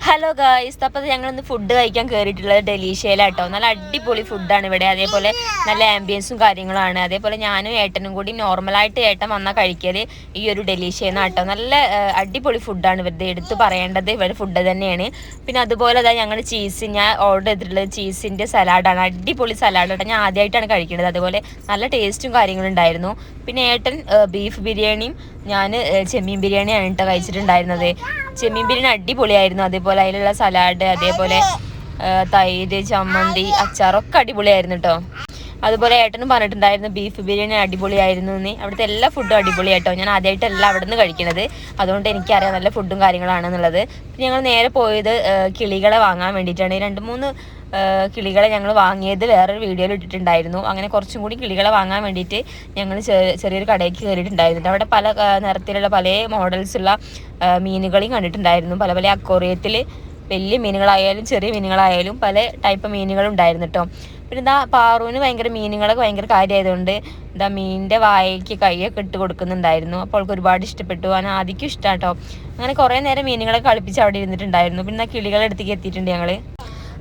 Hello guys, അപ്പോൾ ഞങ്ങളിന്ന് food കഴിക്കാൻ കയറിയിട്ടുള്ളത് ഡെലീഷ്യയിലാട്ടോ. നല്ല അടിപൊളി ഫുഡാണ് ഇവിടെ. അതേപോലെ നല്ല ആംബിയൻസും കാര്യങ്ങളാണ്. അതേപോലെ ഞാനും ഏട്ടനും കൂടി നോർമലായിട്ട് ഏട്ടൻ വന്നാൽ കഴിക്കൽ ഈ ഒരു ഡെലീഷ്യന്നാട്ടോ. നല്ല അടിപൊളി ഫുഡാണ് ഇവരുടെ, എടുത്ത് പറയേണ്ടത് ഇവരുടെ ഫുഡ് തന്നെയാണ്. പിന്നെ അതുപോലെ അതാ ഞങ്ങൾ ഞാൻ ഓർഡർ ചെയ്തിട്ടുള്ളത് ചീസിൻ്റെ സലാഡാണ്. അടിപൊളി സലാഡാട്ടോ. ഞാൻ ആദ്യമായിട്ടാണ് കഴിക്കുന്നത്. അതുപോലെ നല്ല ടേസ്റ്റും കാര്യങ്ങളും ഉണ്ടായിരുന്നു. പിന്നെ ഏട്ടൻ ബീഫ് ബിരിയാണിയും ഞാൻ ചെമ്മീൻ ബിരിയാണിയാണ് കേട്ടോ കഴിച്ചിട്ടുണ്ടായിരുന്നത്. ചെമ്മീൻ ബിരിയാണി അടിപൊളിയായിരുന്നു. അതേപോലെ അതിലുള്ള സലാഡ്, അതേപോലെ തൈര്, ചമ്മന്തി, അച്ചാറൊക്കെ അടിപൊളിയായിരുന്നു കേട്ടോ. അതുപോലെ ഏട്ടനും പറഞ്ഞിട്ടുണ്ടായിരുന്നു ബീഫ് ബിരിയാണി അടിപൊളിയായിരുന്നു എന്ന്. അവിടുത്തെ എല്ലാ ഫുഡും അടിപൊളിയായിട്ടോ. ഞാൻ ആദ്യമായിട്ടല്ല അവിടെ നിന്ന് കഴിക്കുന്നത്, അതുകൊണ്ട് എനിക്കറിയാം നല്ല ഫുഡും കാര്യങ്ങളാണെന്നുള്ളത്. ഞങ്ങൾ നേരെ പോയത് കിളികളെ വാങ്ങാൻ വേണ്ടിയിട്ടാണ്. 2-3 കിളികളെ ഞങ്ങൾ വാങ്ങിയത് വേറൊരു വീഡിയോയിൽ ഇട്ടിട്ടുണ്ടായിരുന്നു. അങ്ങനെ കുറച്ചും കൂടി കിളികളെ വാങ്ങാൻ വേണ്ടിയിട്ട് ഞങ്ങൾ ചെറിയൊരു കടയ്ക്ക് കയറിയിട്ടുണ്ടായിരുന്നു. അവിടെ പല നിറത്തിലുള്ള പല മോഡൽസുള്ള മീനുകളെയും കണ്ടിട്ടുണ്ടായിരുന്നു. പല പല അക്വേറിയത്തിൽ വലിയ മീനുകളായാലും ചെറിയ മീനുകളായാലും പല ടൈപ്പ് മീനുകളുണ്ടായിരുന്നു കേട്ടോ. പിന്നെ എന്താ പാറുവിന് ഭയങ്കര മീനുകളൊക്കെ ഭയങ്കര കാര്യമായതുകൊണ്ട് എന്താ മീനിൻ്റെ വായയ്ക്ക് കൈയൊക്കെ ഇട്ട് കൊടുക്കുന്നുണ്ടായിരുന്നു. അപ്പോൾ അവൾക്ക് ഒരുപാട് ഇഷ്ടപ്പെട്ടു. അവൻ ആദ്യം ഇഷ്ടം കേട്ടോ. അങ്ങനെ കുറേ നേരം മീനുകളെ കളിപ്പിച്ച് അവിടെ ഇരുന്നിട്ടുണ്ടായിരുന്നു. പിന്നെ കിളികളെ അടുത്തേക്ക് എത്തിയിട്ടുണ്ട് ഞങ്ങൾ.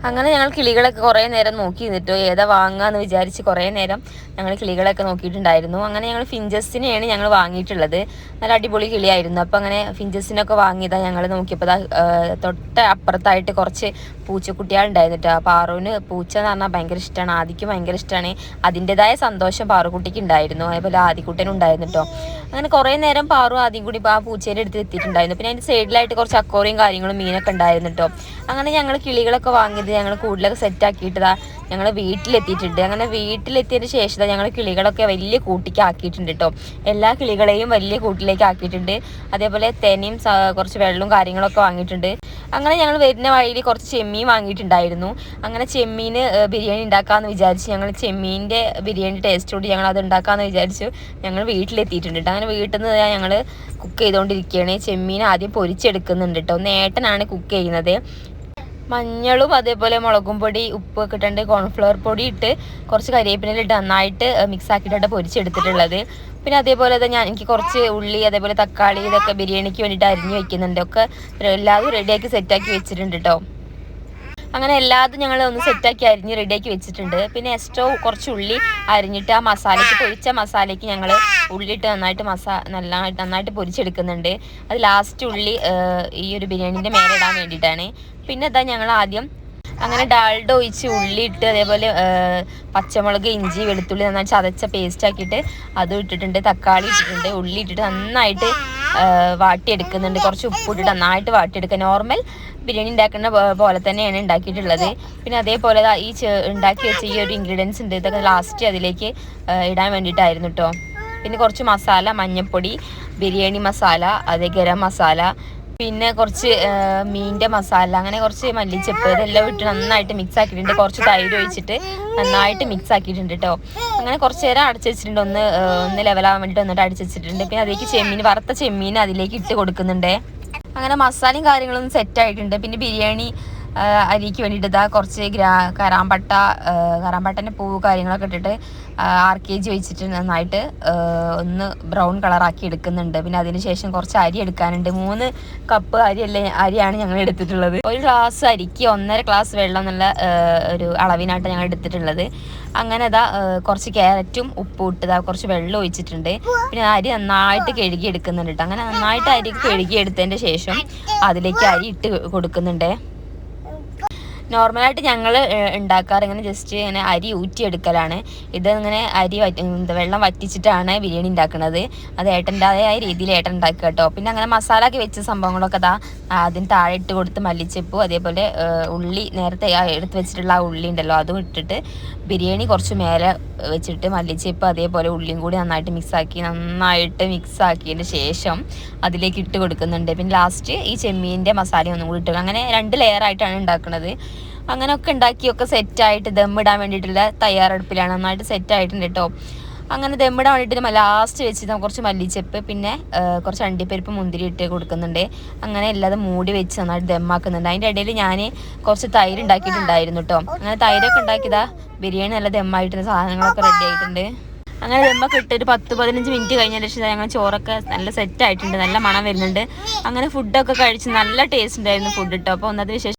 അങ്ങനെ ഞങ്ങൾ കിളികളൊക്കെ കുറേ നേരം നോക്കി നിന്നിട്ടോ. ഏതാ വാങ്ങാന്ന് വിചാരിച്ച് കുറേ നേരം ഞങ്ങൾ കിളികളൊക്കെ നോക്കിയിട്ടുണ്ടായിരുന്നു. അങ്ങനെ ഞങ്ങൾ ഫിഞ്ചസിനെയാണ് ഞങ്ങൾ വാങ്ങിയിട്ടുള്ളത്. നല്ല അടിപൊളി കിളിയായിരുന്നു. അപ്പോൾ അങ്ങനെ ഫിഞ്ചസിനൊക്കെ വാങ്ങിയതാണ്. ഞങ്ങൾ നോക്കിയപ്പോൾ തൊട്ട് അപ്പുറത്തായിട്ട് കുറച്ച് പൂച്ചക്കുട്ടികളുണ്ടായിരുന്നു കേട്ടോ. പാറുവിന് പൂച്ച എന്ന് പറഞ്ഞാൽ ഭയങ്കര ഇഷ്ടമാണ്. ആദിക്കും ഭയങ്കര ഇഷ്ടമാണ്. അതിൻ്റെതായ സന്തോഷം പാറുക്കുട്ടിക്ക് ഉണ്ടായിരുന്നു. അതേപോലെ ആദിക്കുട്ടനും ഉണ്ടായിരുന്നു കേട്ടോ. അങ്ങനെ കുറേ നേരം പാറു ആദ്യം കൂടി ആ പൂച്ചേൻ്റെ അടുത്ത് എത്തിയിട്ടുണ്ടായിരുന്നു. പിന്നെ അതിൻ്റെ സൈഡിലായിട്ട് കുറച്ച് അക്കോറിയും കാര്യങ്ങളും മീനൊക്കെ ഉണ്ടായിരുന്നു കേട്ടോ. അങ്ങനെ ഞങ്ങൾ കിളികളൊക്കെ വാങ്ങിയത് ഞങ്ങൾ കൂടുതലൊക്കെ സെറ്റാക്കിയിട്ടതാ ഞങ്ങൾ വീട്ടിലെത്തിയിട്ടുണ്ട്. അങ്ങനെ വീട്ടിലെത്തിയതിന് ശേഷം ഞങ്ങൾ കിളികളൊക്കെ വലിയ കൂട്ടിക്ക് ആക്കിയിട്ടുണ്ട് കേട്ടോ. എല്ലാ കിളികളെയും വലിയ കൂട്ടിലേക്ക് ആക്കിയിട്ടുണ്ട്. അതേപോലെ തേനയും കുറച്ച് വെള്ളവും കാര്യങ്ങളൊക്കെ വാങ്ങിയിട്ടുണ്ട്. അങ്ങനെ ഞങ്ങൾ വരുന്ന വഴിയിൽ കുറച്ച് ചെമ്മീൻ വാങ്ങിയിട്ടുണ്ടായിരുന്നു. അങ്ങനെ ചെമ്മീൻ ബിരിയാണി ഉണ്ടാക്കാമെന്ന് വിചാരിച്ചു. ഞങ്ങൾ ചെമ്മീൻ്റെ ബിരിയാണി ടേസ്റ്റ് കൂടി ഞങ്ങൾ അത് ഉണ്ടാക്കാമെന്ന് വിചാരിച്ചു. ഞങ്ങൾ വീട്ടിലെത്തിയിട്ടുണ്ട് കേട്ടോ. അങ്ങനെ വീട്ടിൽ നിന്ന് ഞങ്ങൾ കുക്ക് ചെയ്തുകൊണ്ടിരിക്കുകയാണ്. ചെമ്മീൻ ആദ്യം പൊരിച്ചെടുക്കുന്നുണ്ട് കേട്ടോ. നേട്ടനാണ് കുക്ക് ചെയ്യുന്നത്. മഞ്ഞളും അതേപോലെ മുളകും പൊടി, ഉപ്പൊക്കെ ഇട്ടുണ്ട്, കോൺഫ്ലവർ പൊടി ഇട്ട് കുറച്ച് കരിവേപ്പിനിലിട്ട് നന്നായിട്ട് മിക്സ് ആക്കിയിട്ടാണ് പൊരിച്ചെടുത്തിട്ടുള്ളത്. പിന്നെ അതേപോലെ എനിക്ക് കുറച്ച് ഉള്ളി, അതേപോലെ തക്കാളി, ഇതൊക്കെ ബിരിയാണിക്ക് വേണ്ടിയിട്ട് അരിഞ്ഞ് വെക്കുന്നുണ്ട്. ഒക്കെ എല്ലാതും റെഡിയാക്കി സെറ്റാക്കി വെച്ചിട്ടുണ്ട് കേട്ടോ. അങ്ങനെ എല്ലാതും ഞങ്ങൾ ഒന്ന് സെറ്റാക്കി അരിഞ്ഞ് റെഡിയാക്കി വെച്ചിട്ടുണ്ട്. പിന്നെ എക്സ്ട്രാ കുറച്ച് ഉള്ളി അരിഞ്ഞിട്ട് ആ മസാലയ്ക്ക്, പൊരിച്ച മസാലയ്ക്ക് ഞങ്ങൾ ഉള്ളിയിട്ട് നന്നായിട്ട് പൊരിച്ചെടുക്കുന്നുണ്ട്. അത് ലാസ്റ്റ് ഉള്ളി ഈ ഒരു ബിരിയാണീൻ്റെ മേലെ ഇടാൻ വേണ്ടിയിട്ടാണ്. പിന്നെ ഞങ്ങൾ ആദ്യം അങ്ങനെ ഡാൽഡ ഒഴിച്ച് ഉള്ളിയിട്ട്, അതേപോലെ പച്ചമുളക്, ഇഞ്ചി, വെളുത്തുള്ളി നന്നായി ചതച്ച പേസ്റ്റ് ആക്കിയിട്ട് അതും ഇട്ടിട്ടുണ്ട്. തക്കാളി ഇട്ടിട്ടുണ്ട്. ഉള്ളി ഇട്ടിട്ട് നന്നായിട്ട് വാട്ടിയെടുക്കുന്നുണ്ട്. കുറച്ച് ഉപ്പിട്ടിട്ട് നന്നായിട്ട് വാട്ടിയെടുക്കുക. നോർമൽ ബിരിയാണി ഉണ്ടാക്കുന്ന പോലെ തന്നെയാണ് ഉണ്ടാക്കിയിട്ടുള്ളത്. പിന്നെ അതേപോലെ ഈ ഉണ്ടാക്കി വെച്ച ഈ ഒരു ഇൻഗ്രീഡിയൻസ് ഉണ്ട്, ഇതൊക്കെ ലാസ്റ്റ് അതിലേക്ക് ഇടാൻ വേണ്ടിയിട്ടായിരുന്നു കേട്ടോ. പിന്നെ കുറച്ച് മസാല, മഞ്ഞൾപ്പൊടി, ബിരിയാണി മസാല, അതേ ഗരം മസാല, പിന്നെ കുറച്ച് മീനിൻ്റെ മസാല, അങ്ങനെ കുറച്ച് മല്ലിച്ചപ്പ്, ഇതെല്ലാം ഇട്ട് നന്നായിട്ട് മിക്സ് ആക്കിയിട്ടുണ്ട്. കുറച്ച് തൈര് ഒഴിച്ചിട്ട് നന്നായിട്ട് മിക്സ് ആക്കിയിട്ടുണ്ട് കേട്ടോ. അങ്ങനെ കുറച്ച് നേരം അടച്ചു വെച്ചിട്ടുണ്ട്. ഒന്ന് ലെവലാകാൻ വേണ്ടിയിട്ട് വന്നിട്ട് അടച്ചു വെച്ചിട്ടുണ്ട്. പിന്നെ അതിലേക്ക് വറുത്ത ചെമ്മീൻ അതിലേക്ക് ഇട്ട് കൊടുക്കുന്നുണ്ട്. അങ്ങനെ മസാലയും കാര്യങ്ങളൊന്നും സെറ്റായിട്ടുണ്ട്. പിന്നെ ബിരിയാണി അരിക്ക് വേണ്ടിയിട്ട് കുറച്ച് കറാമ്പട്ടൻ്റെ പൂവ് കാര്യങ്ങളൊക്കെ ഇട്ടിട്ട് 6 kg വെച്ചിട്ട് നന്നായിട്ട് ഒന്ന് ബ്രൗൺ കളറാക്കി എടുക്കുന്നുണ്ട്. പിന്നെ അതിന് ശേഷം കുറച്ച് അരി എടുക്കാനുണ്ട്. 3 കപ്പ് അരിയാണ് ഞങ്ങൾ എടുത്തിട്ടുള്ളത്. ഒരു ഗ്ലാസ് അരിക്ക് 1.5 ഗ്ലാസ് വെള്ളം എന്നുള്ള ഒരു അളവിനായിട്ട് ഞങ്ങൾ എടുത്തിട്ടുള്ളത്. അങ്ങനെ കുറച്ച് ക്യാരറ്റും ഉപ്പും ഇട്ട് കുറച്ച് വെള്ളം ഒഴിച്ചിട്ടുണ്ട്. പിന്നെ അരി നന്നായിട്ട് കഴുകി എടുക്കുന്നുണ്ട് കേട്ടോ. അങ്ങനെ നന്നായിട്ട് അരി കഴുകി എടുത്തതിൻ്റെ ശേഷം അതിലേക്ക് അരി ഇട്ട് കൊടുക്കുന്നുണ്ട്. നോർമലായിട്ട് ഞങ്ങൾ ഉണ്ടാക്കാറ് ഇങ്ങനെ ജസ്റ്റ് ഇങ്ങനെ അരി ഊറ്റിയെടുക്കലാണ്. ഇതിങ്ങനെ വെള്ളം വറ്റിച്ചിട്ടാണ് ബിരിയാണി ഉണ്ടാക്കുന്നത്. അത് ഏട്ടൻ്റെതായ രീതിയിൽ ഏട്ടൻ ഉണ്ടാക്കുക കേട്ടോ. പിന്നെ അങ്ങനെ മസാല ഒക്കെ വെച്ച സംഭവങ്ങളൊക്കെ അതിന് താഴെ ഇട്ട് കൊടുത്ത് മല്ലിച്ചപ്പും, അതേപോലെ ഉള്ളി നേരത്തെ എടുത്ത് വെച്ചിട്ടുള്ള ആ ഉള്ളി ഉണ്ടല്ലോ അതും ഇട്ടിട്ട് ബിരിയാണി കുറച്ച് മേലെ വെച്ചിട്ട് മല്ലിച്ചപ്പ് അതേപോലെ ഉള്ളിയും കൂടി നന്നായിട്ട് മിക്സ് ആക്കിയതിന് ശേഷം അതിലേക്ക് ഇട്ട് കൊടുക്കുന്നുണ്ട്. പിന്നെ ലാസ്റ്റ് ഈ ചെമ്മീൻ്റെ മസാല ഒന്നും കൂടി ഇട്ട് അങ്ങനെ 2 ലെയറായിട്ടാണ് ഉണ്ടാക്കുന്നത്. അങ്ങനെയൊക്കെ ഉണ്ടാക്കിയൊക്കെ സെറ്റായിട്ട് ദമ്മിടാൻ വേണ്ടിയിട്ടുള്ള തയ്യാറെടുപ്പിലാണ്. നന്നായിട്ട് സെറ്റായിട്ടുണ്ട് കേട്ടോ. അങ്ങനെ ദമ്മിടാൻ വേണ്ടിയിട്ട് ലാസ്റ്റ് വെച്ച് കുറച്ച് മല്ലിച്ചപ്പ്, പിന്നെ കുറച്ച് അണ്ടിപ്പരിപ്പ്, മുന്തിരി ഇട്ട് കൊടുക്കുന്നുണ്ട്. അങ്ങനെ എല്ലാതും മൂടി വെച്ച് നന്നായിട്ട് ദമ്മാക്കുന്നുണ്ട്. അതിൻ്റെ ഇടയിൽ ഞാൻ കുറച്ച് തൈര് ഉണ്ടാക്കിയിട്ടുണ്ടായിരുന്നു കേട്ടോ. അങ്ങനെ തൈരൊക്കെ ഉണ്ടാക്കിയതാ ബിരിയാണി നല്ല ദമ്മായിട്ടുണ്ട്. സാധനങ്ങളൊക്കെ റെഡി ആയിട്ടുണ്ട്. അങ്ങനെ ദമ്മൊക്കെ ഇട്ട് ഒരു 10-15 മിനിറ്റ് കഴിഞ്ഞ ശേഷം ഞങ്ങൾ ചോറൊക്കെ നല്ല സെറ്റ് ആയിട്ടുണ്ട്, നല്ല മണം വരുന്നുണ്ട്. അങ്ങനെ ഫുഡൊക്കെ കഴിച്ച് നല്ല ടേസ്റ്റ് ഉണ്ടായിരുന്നു ഫുഡ് കേട്ടോ. അപ്പോൾ ഒന്നത് വിശേഷം